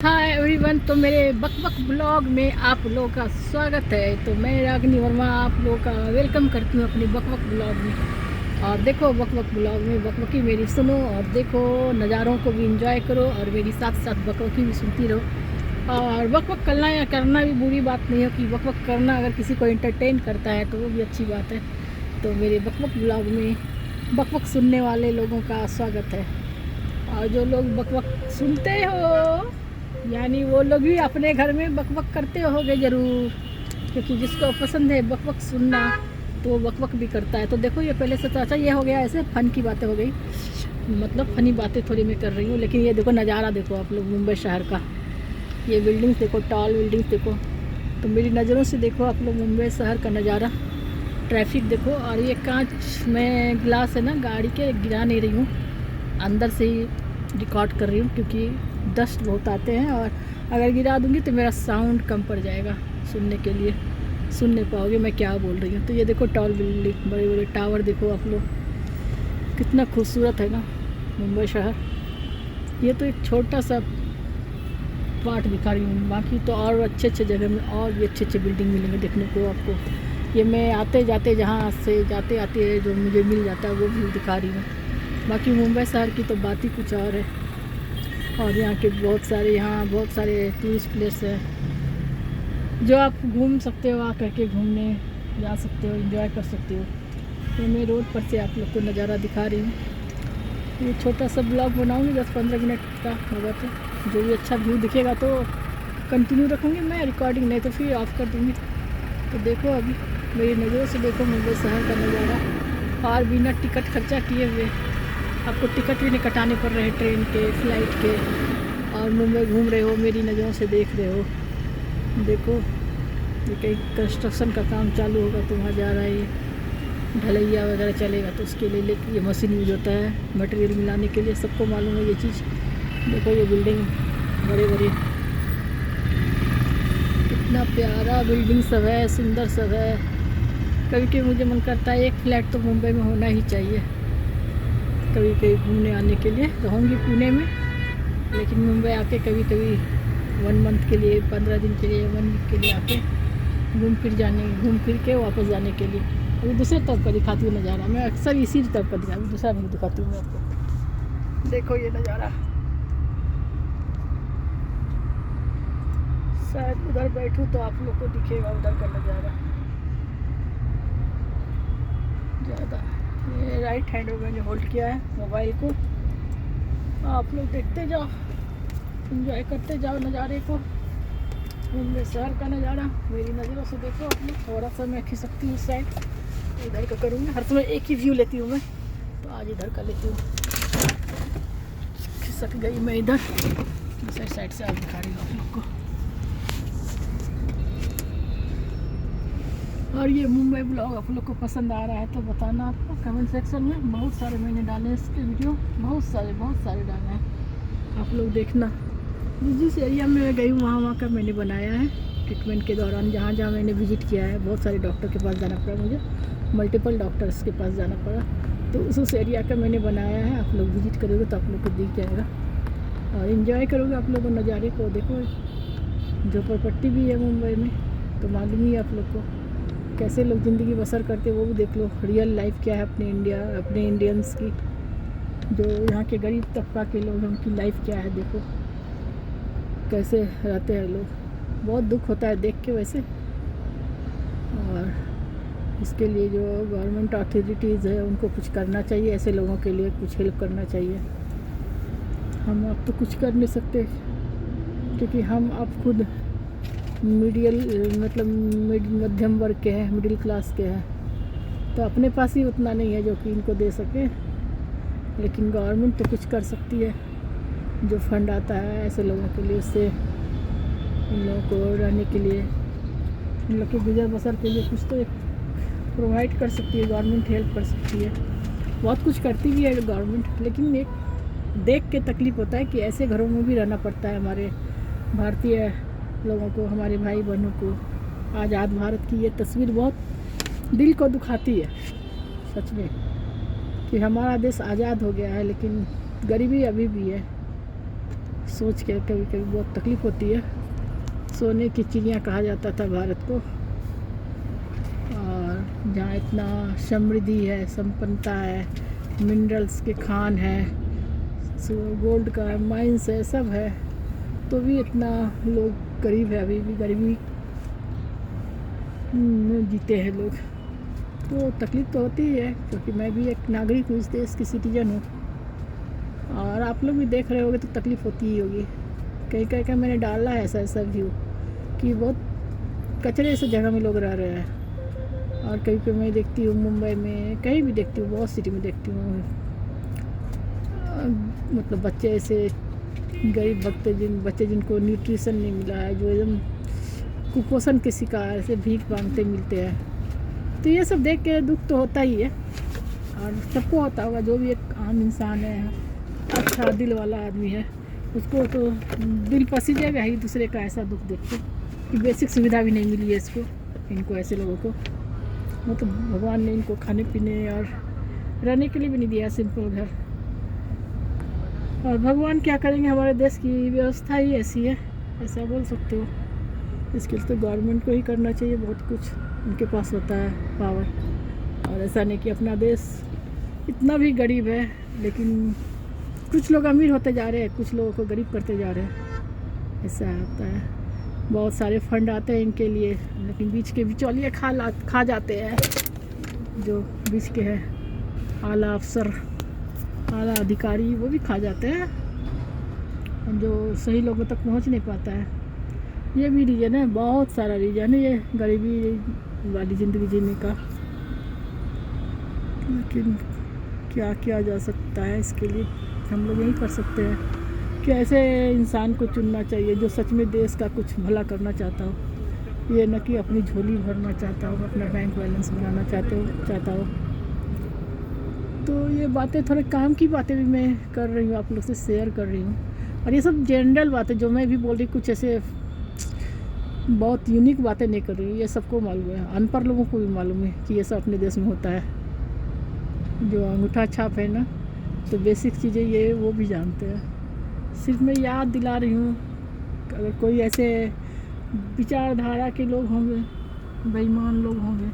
Hi everyone. तो मेरे बक बक blog में आप लोगों का स्वागत है। तो मैं रागिनी वर्मा आप लोगों का वेलकम करती हूँ अपनी बक बक ब्लॉग में। और देखो बक बक ब्लॉग में बकबकी मेरी सुनो और देखो, नज़ारों को भी इंजॉय करो और मेरी साथ साथ बकबकी भी सुनती रहो। और बक बक करना या करना भी बुरी बात नहीं है कि बक बक करना अगर किसी को एंटरटेन करता है तो वो भी अच्छी बात है। तो मेरे बक बक ब्लॉग में बक बक सुनने वाले लोगों का स्वागत है। और जो लोग बक बक सुनते हो यानी वो लोग भी अपने घर में बकबक करते होंगे ज़रूर, क्योंकि जिसको पसंद है बकबक सुनना तो वो बकबक भी करता है। तो देखो ये पहले से तो अच्छा ये हो गया, ऐसे फ़न की बातें हो गई, मतलब फ़नी बातें थोड़ी मैं कर रही हूँ। लेकिन ये देखो नज़ारा देखो आप लोग मुंबई शहर का, ये बिल्डिंग्स देखो, टॉल बिल्डिंग्स देखो। तो मेरी नज़रों से देखो आप लोग मुंबई शहर का नज़ारा, ट्रैफिक देखो। और ये कांच में ग्लास है ना गाड़ी के, गिरा नहीं रही हूँ, अंदर से ही रिकॉर्ड कर रही हूँ क्योंकि डस्ट बहुत आते हैं और अगर गिरा दूँगी तो मेरा साउंड कम पड़ जाएगा, सुनने के लिए सुन नहीं पाओगे मैं क्या बोल रही हूँ। तो ये देखो टॉल बिल्डिंग, बड़े बड़े टावर देखो आप लोग, कितना खूबसूरत है ना मुंबई शहर। ये तो एक छोटा सा पार्ट दिखा रही हूँ, बाकी तो और अच्छे अच्छे जगह में और भी अच्छे अच्छे बिल्डिंग मिलेंगे देखने को आपको। ये मैं आते जाते जहाँ से जाते आते जो मुझे मिल जाता है वो भी दिखा रही हूँ। बाकी मुंबई शहर की तो बात ही कुछ और है। और यहाँ के बहुत सारे टूरिस्ट प्लेस हैं जो आप घूम सकते हो, आ करके घूमने जा सकते हो, एंजॉय कर सकते हो। तो मैं रोड पर से आप लोग को नज़ारा दिखा रही हूँ। ये छोटा सा ब्लॉग बनाऊँगी 10-15 मिनट का होगा, तो जो भी अच्छा व्यू दिखेगा तो कंटिन्यू रखूँगी मैं रिकॉर्डिंग, नहीं तो फिर ऑफ कर दूँगी। तो देखो अभी मेरी नज़रों से देखो मुंबई शहर का नज़ारा, और बिना टिकट खर्चा किए हुए आपको टिकट भी नहीं कटाने पड़ रहे ट्रेन के, फ्लाइट के, और मुंबई घूम रहे हो, मेरी नज़रों से देख रहे हो। देखो ये कहीं कंस्ट्रक्शन का काम चालू होगा तो वहाँ जा रहा है, ये ढलैया वगैरह चलेगा तो उसके लिए लेके ये मशीन यूज होता है मटेरियल मिलाने के लिए, सबको मालूम है ये चीज़। देखो ये बिल्डिंग बड़े बड़े, कितना प्यारा बिल्डिंग सब है, सुंदर सब है। कभी कभी मुझे मन करता है एक फ्लैट तो मुंबई में होना ही चाहिए, कभी कभी घूमने आने के लिए। रहूँगी पुणे में, लेकिन मुंबई आके कभी कभी 1 मंथ के लिए, 15 दिन के लिए, 1 वीक के लिए आके घूम फिर के वापस जाने के लिए। अभी दूसरे तरफ का दिखाती हूँ नज़ारा, मैं अक्सर इसी तरफ का दिखाती, दूसरा नहीं दिखाती हूँ मैं आपको। देखो ये नज़ारा, शायद उधर बैठूँ तो आप लोग को दिखेगा उधर का नज़ारा ज़्यादा। ये राइट हैंड में मैंने होल्ड किया है मोबाइल को, आप लोग देखते जाओ, एंजॉय करते जाओ नज़ारे को। मुंबई शहर का नज़ारा मेरी नज़रों से देखो आप लोग। थोड़ा सा मैं खिसकती हूँ साइड, इधर का करूँगी, हर समय एक ही व्यू लेती हूँ मैं, तो आज इधर का लेती हूँ। खिसक गई मैं इधर, दूसरी साइड से आज दिखा रही हूँ आप लोग को। और ये मुंबई ब्लॉग आप लोग को पसंद आ रहा है तो बताना आपको कमेंट सेक्शन में। बहुत सारे मैंने डाले इसके वीडियो, बहुत सारे डाले हैं, आप लोग देखना। जिस एरिया में मैं गई हूँ वहाँ का मैंने बनाया है। ट्रीटमेंट के दौरान जहाँ जहाँ मैंने विजिट किया है, बहुत सारे डॉक्टर के पास जाना पड़ा मुझे, मल्टीपल डॉक्टर्स के पास जाना पड़ा, तो उस एरिया का मैंने बनाया है। आप लोग विजिट करोगे तो आप लोग को दिख जाएगा और इन्जॉय करोगे आप लोग नज़ारे को। देखो झोपड़पट्टी भी है मुंबई में, तो मालूम ही है आप लोग को कैसे लोग ज़िंदगी बसर करते वो भी देख लो। रियल लाइफ क्या है अपने इंडियंस की, जो यहाँ के गरीब तबका के लोग हैं उनकी लाइफ क्या है, देखो कैसे रहते हैं लोग। बहुत दुख होता है देख के वैसे। और इसके लिए जो गवर्नमेंट अथॉरिटीज़ है उनको कुछ करना चाहिए, ऐसे लोगों के लिए कुछ हेल्प करना चाहिए। हम अब तो कुछ कर नहीं सकते क्योंकि हम अब खुद मध्यम वर्ग के हैं, मिडिल क्लास के हैं, तो अपने पास ही उतना नहीं है जो कि इनको दे सके। लेकिन गवर्नमेंट तो कुछ कर सकती है, जो फंड आता है ऐसे लोगों के लिए, उससे इन लोगों को रहने के लिए, इन लोग के गुजर बसर के लिए कुछ तो एक प्रोवाइड कर सकती है गवर्नमेंट, हेल्प कर सकती है। बहुत कुछ करती भी है गवर्नमेंट, लेकिन एक देख के तकलीफ़ होता है कि ऐसे घरों में भी रहना पड़ता है हमारे भारतीय लोगों को, हमारे भाई बहनों को। आज़ाद भारत की ये तस्वीर बहुत दिल को दुखाती है सच में, कि हमारा देश आज़ाद हो गया है लेकिन गरीबी अभी भी है। सोच के कभी कभी बहुत तकलीफ़ होती है। सोने की चिड़िया कहा जाता था भारत को, और जहाँ इतना समृद्धि है, संपन्नता है, मिनरल्स के खान है, गोल्ड का माइंस है, सब है, तो भी इतना लोग गरीब है, अभी भी गरीबी में जीते हैं लोग। तो तकलीफ़ तो होती ही है, क्योंकि मैं भी एक नागरिक हूँ, इस देश की सिटीजन हूँ, और आप लोग भी देख रहे होगे तो तकलीफ़ होती ही होगी। कहीं कहीं का मैंने डाला है ऐसा ऐसा व्यू कि बहुत कचरे से जगह में लोग रह रहे हैं। और कहीं पे मैं देखती हूँ मुंबई में, कहीं भी देखती हूँ, बहुत सिटी में देखती हूँ, मतलब बच्चे ऐसे गरीब बच्चे जिनको न्यूट्रिशन नहीं मिला है, जो एकदम कुपोषण के शिकार से भीख मांगते मिलते हैं। तो ये सब देख के दुख तो होता ही है, और सबको होता होगा, जो भी एक आम इंसान है, अच्छा दिल वाला आदमी है, उसको तो दिल पसीजेगा ही दूसरे का ऐसा दुख देख के कि बेसिक सुविधा भी नहीं मिली है इसको, इनको ऐसे लोगों को। वो तो भगवान ने इनको खाने पीने और रहने के लिए भी नहीं दिया सिंपल घर। और भगवान क्या करेंगे, हमारे देश की व्यवस्था ही ऐसी है, ऐसा बोल सकते हो। इसके लिए तो गवर्नमेंट को ही करना चाहिए, बहुत कुछ उनके पास होता है पावर। और ऐसा नहीं कि अपना देश इतना भी गरीब है, लेकिन कुछ लोग अमीर होते जा रहे हैं, कुछ लोगों को गरीब करते जा रहे हैं, ऐसा होता है। बहुत सारे फंड आते हैं इनके लिए, लेकिन बीच के बिचौलिए खा जाते हैं, जो बीच के हैं आला अफसर, आला अधिकारी, वो भी खा जाते हैं, जो सही लोगों तक पहुंच नहीं पाता है। ये भी रीज़न है, बहुत सारा रीज़न है ये गरीबी वाली ज़िंदगी जीने का। लेकिन क्या किया जा सकता है, इसके लिए हम लोग यही कर सकते हैं कि ऐसे इंसान को चुनना चाहिए जो सच में देश का कुछ भला करना चाहता हो, ये न कि अपनी झोली भरना चाहता हो, अपना बैंक बैलेंस बनाना चाहता हो। तो ये बातें, थोड़े काम की बातें भी मैं कर रही हूँ, आप लोग से शेयर कर रही हूँ। और ये सब जनरल बातें जो मैं भी बोल रही, कुछ ऐसे बहुत यूनिक बातें नहीं कर रही हूँ, ये सबको मालूम है, अनपढ़ लोगों को भी मालूम है कि ये सब अपने देश में होता है। जो अंगूठा छाप है ना, तो बेसिक चीज़ें ये वो भी जानते हैं। सिर्फ मैं याद दिला रही हूँ, अगर कोई ऐसे विचारधारा के लोग होंगे, बेईमान लोग होंगे,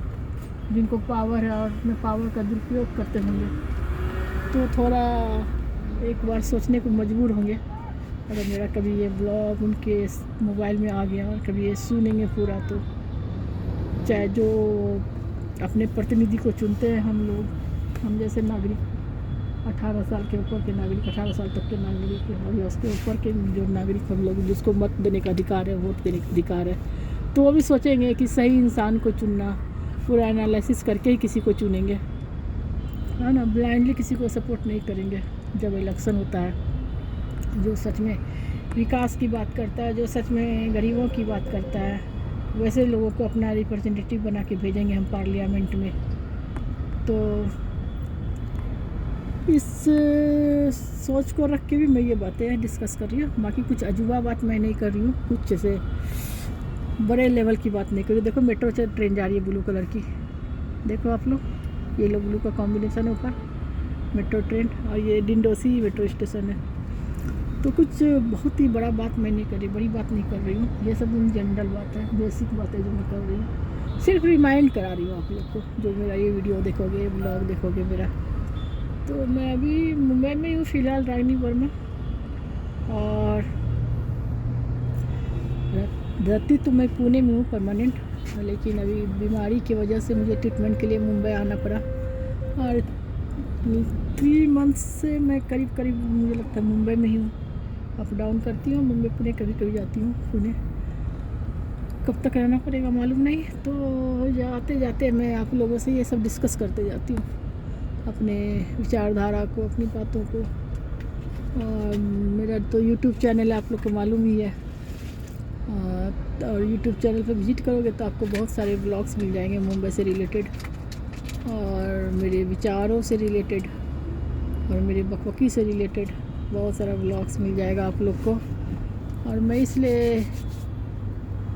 जिनको पावर है और अपने पावर का दुरुपयोग करते होंगे, तो थोड़ा एक बार सोचने को मजबूर होंगे। अगर मेरा कभी ये ब्लॉग उनके मोबाइल में आ गया और कभी ये सुनेंगे पूरा, तो चाहे जो अपने प्रतिनिधि को चुनते हैं हम लोग, हम जैसे नागरिक, 18 साल के ऊपर के नागरिक, 18 साल तक के नागरिक, और उसके ऊपर के जो नागरिक हम लोग, जिसको मत देने का अधिकार है, वोट देने का अधिकार है, तो वो भी सोचेंगे कि सही इंसान को चुनना, पूरा एनालिसिस करके ही किसी को चुनेंगे, है ना। ब्लाइंडली किसी को सपोर्ट नहीं करेंगे। जब इलेक्शन होता है, जो सच में विकास की बात करता है, जो सच में गरीबों की बात करता है, वैसे लोगों को अपना रिप्रेजेंटेटिव बना के भेजेंगे हम पार्लियामेंट में। तो इस सोच को रख के भी मैं ये बातें डिस्कस कर रही हूँ। बाकी कुछ अजूबा बात मैं नहीं कर रही हूँ, कुछ जैसे बड़े लेवल की बात नहीं कर रही हूँ। देखो मेट्रो ट्रेन जा रही है ब्लू कलर की, देखो आप लोग, ये लो ब्लू का कॉम्बिनेशन है ऊपर, मेट्रो ट्रेन, और ये डिंडोसी मेट्रो स्टेशन है। तो कुछ बहुत ही बड़ा बात मैं नहीं कर रही, बड़ी बात नहीं कर रही हूँ, ये सब जनरल बात है, बेसिक बातें जो मैं कर रही हूँ, सिर्फ रिमाइंड करा रही हूँ आप लोग को। जो मेरा ये वीडियो देखोगे, ब्लॉग देखोगे मेरा, तो मैं अभी मुंबई में हूँ फ़िलहाल, राजनीपुर में, और रहती तो मैं पुणे में हूँ परमानेंट, लेकिन अभी बीमारी की वजह से मुझे ट्रीटमेंट के लिए मुंबई आना पड़ा। और 3 मंथ से मैं करीब मुझे लगता है मुंबई में ही हूँ, अप डाउन करती हूँ, मुंबई पुणे कभी कभी जाती हूँ। पुणे कब तक रहना पड़ेगा मालूम नहीं, तो जाते जाते मैं आप लोगों से ये सब डिस्कस करते जाती हूँ, अपने विचारधारा को, अपनी बातों को। और मेरा तो यूट्यूब चैनल है, आप लोग को मालूम ही है, और यूट्यूब चैनल पर विजिट करोगे तो आपको बहुत सारे ब्लॉग्स मिल जाएंगे मुंबई से रिलेटेड, और मेरे विचारों से रिलेटेड, और मेरे बकबकी से रिलेटेड बहुत सारा ब्लॉग्स मिल जाएगा आप लोग को। और मैं इसलिए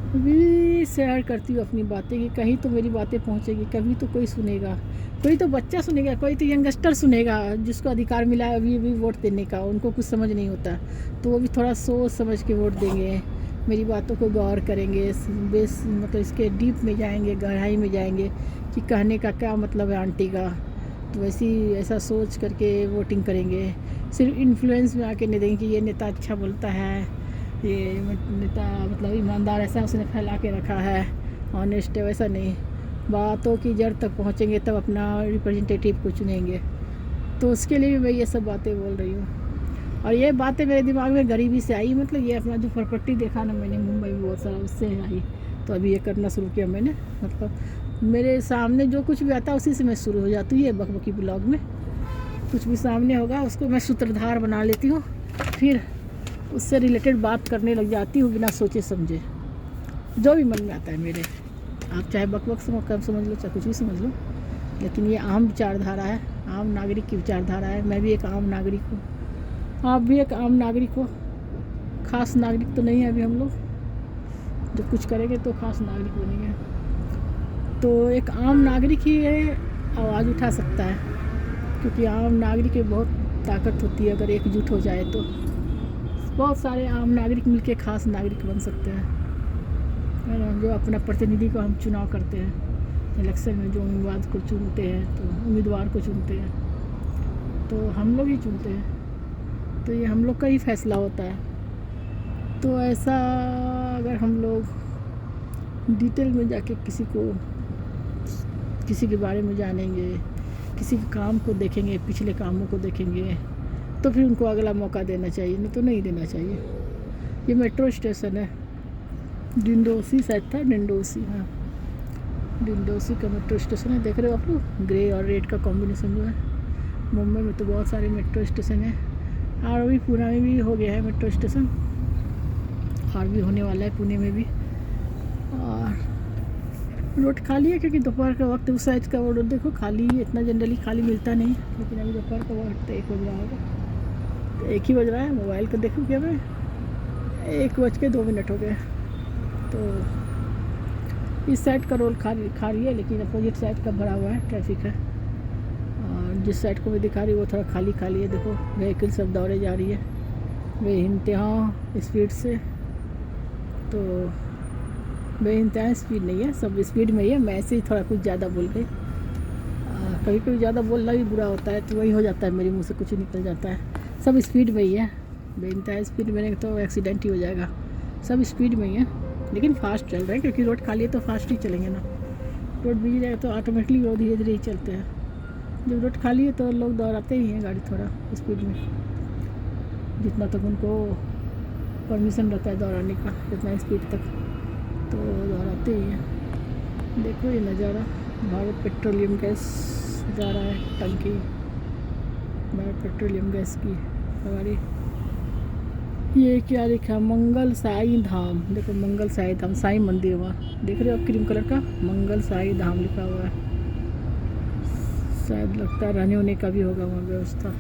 भी शेयर करती हूँ अपनी बातें कि कहीं तो मेरी बातें पहुँचेगी, कभी तो कोई सुनेगा, कोई तो बच्चा सुनेगा, कोई तो यंगस्टर सुनेगा जिसको अधिकार मिला है अभी अभी वोट देने का, उनको कुछ समझ नहीं होता तो वो भी थोड़ा सोच समझ के वोट देंगे, मेरी बातों को गौर करेंगे, बेस मतलब इसके डीप में जाएंगे, गहराई में जाएंगे कि कहने का क्या मतलब है आंटी का, तो ऐसा सोच करके वोटिंग करेंगे। सिर्फ इन्फ्लुएंस में आके नहीं देंगे कि ये नेता अच्छा बोलता है, ये नेता मतलब ईमानदार ऐसा उसने फैला के रखा है, ऑनेस्ट है, वैसा नहीं। बातों की जड़ तक पहुँचेंगे तब अपना रिप्रेजेंटेटिव को चुनेंगे। तो उसके लिए भी मैं ये सब बातें बोल रही हूँ। और ये बातें मेरे दिमाग में गरीबी से आई, मतलब ये अपना जो प्रॉपर्टी देखा ना मैंने मुंबई में बहुत सारा, उससे आई। तो अभी ये करना शुरू किया मैंने, मतलब मेरे सामने जो कुछ भी आता है उसी से मैं शुरू हो जाती हूँ। ये बकबकी ब्लॉग में कुछ भी सामने होगा उसको मैं सूत्रधार बना लेती हूँ, फिर उससे रिलेटेड बात करने लग जाती हूँ बिना सोचे समझे, जो भी मन में आता है मेरे। आप चाहे बकबक कम समझ लो, चाहे कुछ भी समझ लो, लेकिन ये आम विचारधारा है, आम नागरिक की विचारधारा है। मैं भी एक आम नागरिक हूँ, आप भी एक आम नागरिक हो। खास नागरिक तो नहीं है अभी हम लोग, जब कुछ करेंगे तो खास नागरिक बनेंगे। तो एक आम नागरिक ही ये आवाज़ उठा सकता है, क्योंकि आम नागरिक में बहुत ताकत होती है। अगर एकजुट हो जाए तो बहुत सारे आम नागरिक मिलके खास नागरिक बन सकते हैं, है ना। जो अपना प्रतिनिधि को हम चुनाव करते हैं इलेक्शन में, जो उम्मीदवार को चुनते हैं तो हम लोग ही चुनते हैं, तो ये हम लोग का ही फैसला होता है। तो ऐसा अगर हम लोग डिटेल में जाके किसी के बारे में जानेंगे, किसी के काम को देखेंगे, पिछले कामों को देखेंगे, तो फिर उनको अगला मौका देना चाहिए, नहीं तो नहीं देना चाहिए। ये मेट्रो स्टेशन है, डिंडोसी शायद था, डिंडोसी, हाँ डिंडोसी का मेट्रो स्टेशन है। देख रहे हो आप लोग, ग्रे और रेड का कॉम्बिनेशन जो है। मुंबई में तो बहुत सारे मेट्रो स्टेशन हैं, और अभी पुणे में भी हो गया है मेट्रो स्टेशन, और भी होने वाला है पुणे में भी। और रोड खाली है क्योंकि दोपहर का वक्त, उस साइड का रोड देखो खाली है, इतना जनरली खाली मिलता नहीं, लेकिन अभी दोपहर का वक्त 1 बज रहा होगा, तो 1 ही बज रहा है। मोबाइल को देखूँ क्या मैं, 1:02 हो गए। तो इस साइड का रोड खाली है, लेकिन अपोजिट साइड का भरा हुआ है, ट्रैफिक है। और जिस साइड को मैं दिखा रही हूँ वो थोड़ा खाली है। देखो व्हीकल सब दौड़े जा रही है बेइंतहा स्पीड से, तो बेइंतहा स्पीड नहीं है, सब स्पीड में ही है। मैं ऐसे ही थोड़ा कुछ ज़्यादा बोल गई, कभी कभी ज़्यादा बोलना भी बुरा होता है, तो वही हो जाता है, मेरे मुंह से कुछ निकल जाता है। सब स्पीड में ही है, बेइंतहा स्पीड में तो एक्सीडेंट ही हो जाएगा। सब स्पीड में ही है, लेकिन फास्ट चल रहे हैं क्योंकि रोड खाली है तो फास्ट ही चलेंगे ना। रोड बिजी रहेगा तो ऑटोमेटिकली वो धीरे धीरे ही चलते हैं। जब रोड खाली है तो लोग दौड़ाते ही हैं गाड़ी थोड़ा स्पीड में, जितना तक उनको परमिशन रहता है दौड़ाने का, जितना स्पीड तक तो दौड़ाते ही हैं। देखो ये नज़ारा, भारत पेट्रोलियम गैस जा रहा है टंकी, भारत पेट्रोलियम गैस की हमारी। ये क्या लिखा, मंगल साई धाम। देखो मंगल साई धाम, साई मंदिर वहाँ देख रहे हो आप, क्रीम कलर का मंगल साई धाम लिखा हुआ है। शायद लगता है रहने होने का भी होगा वहाँ व्यवस्था,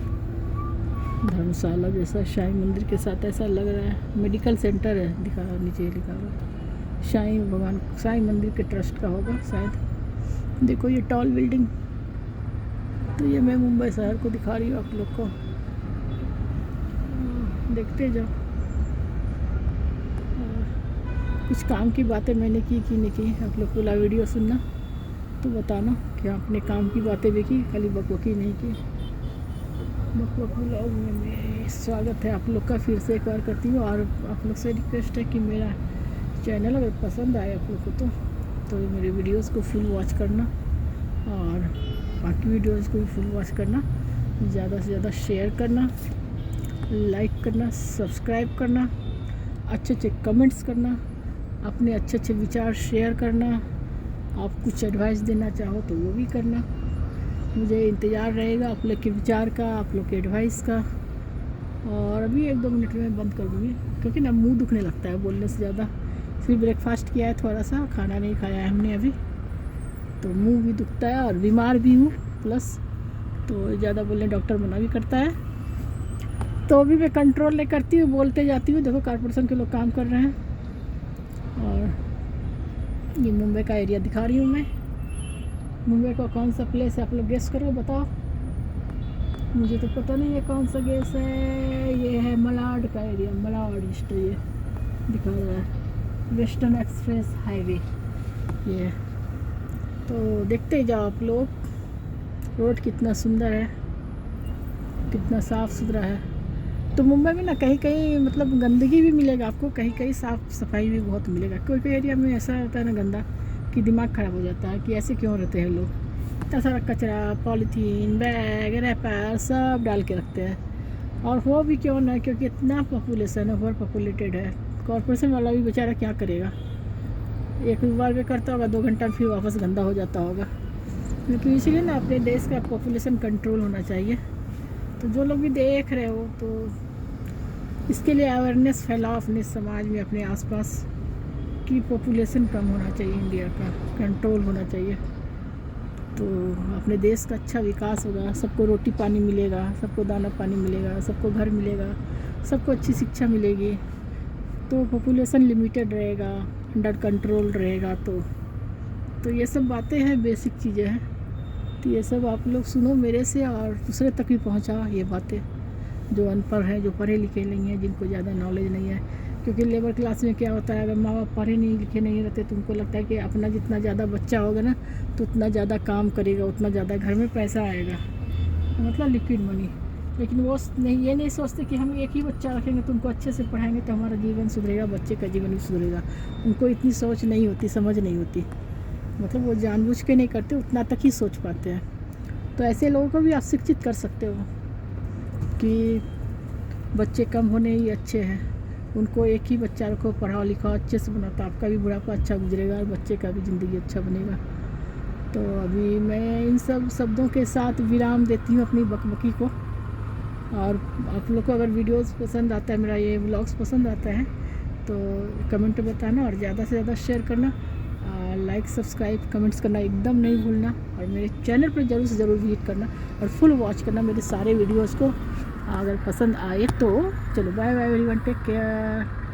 धर्मशाला जैसा साई मंदिर के साथ ऐसा लग रहा है। मेडिकल सेंटर है, दिखा नीचे लिखा हुआ है, साई भगवान साई मंदिर के ट्रस्ट का होगा शायद। देखो ये टॉल बिल्डिंग, तो ये मैं मुंबई शहर को दिखा रही हूँ आप लोग को, देखते जाओ। कुछ काम की बातें मैंने की नहीं की, आप लोग पूरा वीडियो सुनना तो बताना कि आपने काम की बातें भी की, खाली बकबकी नहीं की। बकबक ब्लॉग में स्वागत है आप लोग का, फिर से एक बार करती हूँ। और आप लोग से रिक्वेस्ट है कि मेरा चैनल अगर पसंद आए आप लोग को तो मेरे वीडियोस को फुल वॉच करना, और बाकी वीडियोस को भी फुल वॉच करना, ज़्यादा से ज़्यादा शेयर करना, लाइक करना, सब्सक्राइब करना, अच्छे कमेंट्स करना, अपने अच्छे विचार शेयर करना। आप कुछ एडवाइस देना चाहो तो वो भी करना, मुझे इंतज़ार रहेगा आप लोग के विचार का, आप लोग के एडवाइस का। और अभी 1-2 मिनट में बंद कर दूँगी क्योंकि ना मुंह दुखने लगता है बोलने से ज़्यादा। फिर ब्रेकफास्ट किया है थोड़ा सा, खाना नहीं खाया है हमने अभी, तो मुंह भी दुखता है और बीमार भी हूँ प्लस, तो ज़्यादा बोलने डॉक्टर मना भी करता है, तो अभी मैं कंट्रोल नहीं करती हूँ, बोलते जाती हूँ। देखो कारपोरेशन के लोग काम कर रहे हैं और ये मुंबई का एरिया दिखा रही हूँ मैं। मुंबई का कौन सा प्लेस है आप लोग गेस करो, बताओ। मुझे तो पता नहीं है कौन सा गेस है। ये है मलाड का एरिया, मलाड ईस्ट ये दिखा रहा है, वेस्टर्न एक्सप्रेस हाईवे ये। तो देखते ही जाओ आप लोग, रोड कितना सुंदर है, कितना साफ़ सुथरा है। तो मुंबई में ना कहीं कहीं मतलब गंदगी भी मिलेगा आपको, कहीं कहीं साफ़ सफाई भी बहुत मिलेगा। कोई कोई एरिया में ऐसा होता है ना गंदा कि दिमाग ख़राब हो जाता है कि ऐसे क्यों रहते हैं लोग, इतना सारा कचरा, पॉलीथीन, बैग, रैपर सब डाल के रखते हैं। और हो भी क्यों ना, क्योंकि इतना पॉपुलेशन है, ओवर पॉपुलेटेड है। कॉरपोरेशन वाला भी बेचारा क्या करेगा, एक बार में करता होगा, 2 घंटा में फिर वापस गंदा हो जाता होगा। लेकिन इसलिए ना अपने देश का पॉपुलेशन कंट्रोल होना चाहिए। तो जो लोग भी देख रहे हो तो इसके लिए अवेयरनेस फैलाओ अपने समाज में, अपने आसपास, कि पॉपुलेशन कम होना चाहिए, इंडिया का कंट्रोल होना चाहिए। तो अपने देश का अच्छा विकास होगा, सबको रोटी पानी मिलेगा, सबको दाना पानी मिलेगा, सबको घर मिलेगा, सबको अच्छी शिक्षा मिलेगी। तो पॉपुलेशन लिमिटेड रहेगा, अंडर कंट्रोल रहेगा। तो ये सब बातें हैं, बेसिक चीज़ें हैं। तो ये सब आप लोग सुनो मेरे से और दूसरे तक भी पहुँचाओ ये बातें, जो अनपढ़ हैं, जो पढ़े लिखे नहीं हैं, जिनको ज़्यादा नॉलेज नहीं है। क्योंकि लेबर क्लास में क्या होता है, अगर माँ बाप पढ़े नहीं लिखे नहीं रहते तो उनको लगता है कि अपना जितना ज़्यादा बच्चा होगा ना तो उतना ज़्यादा काम करेगा, उतना ज़्यादा घर में पैसा आएगा, मतलब लिक्विड मनी। लेकिन वो नहीं, ये नहीं सोचते कि हम एक ही बच्चा रखेंगे तो उनको अच्छे से पढ़ाएंगे तो हमारा जीवन सुधरेगा, बच्चे का जीवन भी सुधरेगा। उनको इतनी सोच नहीं होती, समझ नहीं होती, मतलब वो जानबूझ के नहीं करते, उतना तक ही सोच पाते हैं। तो ऐसे लोगों को भी आप शिक्षित कर सकते हो कि बच्चे कम होने ही अच्छे हैं, उनको एक ही बच्चा रखो, पढ़ाओ लिखाओ अच्छे से बनाओ, तो आपका भी बुढ़ापा अच्छा गुजरेगा और बच्चे का भी ज़िंदगी अच्छा बनेगा। तो अभी मैं इन सब शब्दों के साथ विराम देती हूँ अपनी बकबकी को। और आप लोग को अगर वीडियोस पसंद आता है, मेरा ये व्लॉग्स पसंद आता है तो कमेंट बताना और ज़्यादा से ज़्यादा शेयर करना, लाइक सब्सक्राइब कमेंट्स करना एकदम नहीं भूलना। और मेरे चैनल पर ज़रूर से ज़रूर विजिट करना और फुल वॉच करना मेरे सारे वीडियोज़ को। अगर पसंद आए तो चलो, bye bye everyone, take care.